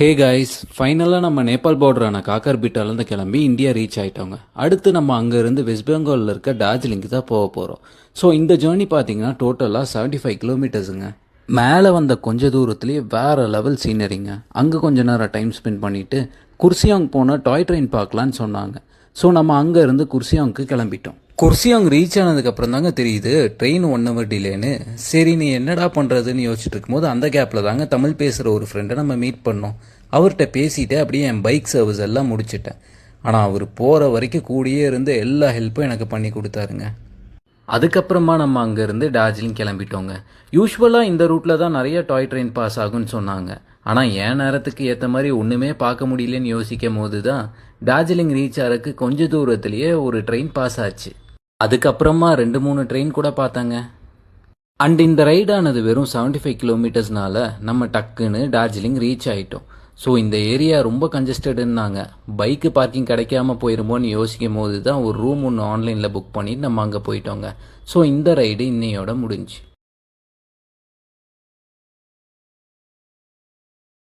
Hey guys, ஃபைனலாக நம்ம நேபாள் பார்டரான காக்கர்பீட்டாலேருந்து கிளம்பி இந்தியா ரீச் ஆகிட்டோங்க. அடுத்து நம்ம அங்கேருந்து வெஸ்ட் பெங்காலில் இருக்க டார்ஜிலிங்க்கு தான் போக போகிறோம். ஸோ இந்த ஜேர்னி பார்த்தீங்கன்னா டோட்டலாக 75 கிலோமீட்டர்ஸுங்க. மேலே வந்த கொஞ்ச தூரத்துலேயே வேறு லெவல் சீனரிங்க. அங்கே கொஞ்ச நேரம் டைம் ஸ்பெண்ட் பண்ணிவிட்டு குர்சியாங் போன டாய் ட்ரெயின் பார்க்கலான்னு சொன்னாங்க. ஸோ நம்ம அங்கேருந்து குர்சியாங்க்கு கிளம்பிட்டோம். குர்சியாங் ரீச் ஆனதுக்கப்புறம் தாங்க தெரியுது ட்ரெயின் 1 hour டிலேன்னு. சரி, நீ என்னடா பண்ணுறதுன்னு யோசிச்சுட்டு இருக்கும்போது அந்த கேப்பில் தாங்க தமிழ் பேசுகிற ஒரு ஃப்ரெண்டை நம்ம மீட் பண்ணோம். அவர்கிட்ட பேசிட்டு அப்படியே என் பைக் சர்வீஸ் எல்லாம் முடிச்சிட்டேன். ஆனால் அவர் போகிற வரைக்கும் கூடியே இருந்து எல்லா ஹெல்ப்பும் எனக்கு பண்ணி கொடுத்தாருங்க. அதுக்கப்புறமா நம்ம அங்கேருந்து டார்ஜிலிங் கிளம்பிட்டோங்க. யூஸ்வலாக இந்த ரூட்டில் தான் நிறைய டாய் ட்ரெயின் பாஸ் ஆகும்னு சொன்னாங்க. ஆனால் என் நேரத்துக்கு ஏற்ற மாதிரி ஒன்றுமே பார்க்க முடியலன்னு யோசிக்கும் போது தான் டார்ஜிலிங் ரீச் ஆகிறதுக்கு கொஞ்ச தூரத்துலேயே ஒரு ட்ரெயின் பாஸ் ஆச்சு. அதுக்கப்புறமா 2-3 ட்ரெயின் கூட பார்த்தாங்க. அண்ட் இந்த ரைடானது வெறும் 75 கிலோமீட்டர்ஸ்னால நம்ம டக்குன்னு டார்ஜிலிங் ரீச் ஆகிட்டோம். ஸோ இந்த ஏரியா ரொம்ப கன்ஜஸ்டடுன்னாங்க. பைக்கு பார்க்கிங் கிடைக்காம போயிருமோன்னு யோசிக்கும் போது தான் ஒரு ரூம் ஒன்று ஆன்லைனில் புக் பண்ணிட்டு நம்ம அங்கே போயிட்டோங்க. ஸோ இந்த ரைடு இன்னையோட முடிஞ்சு.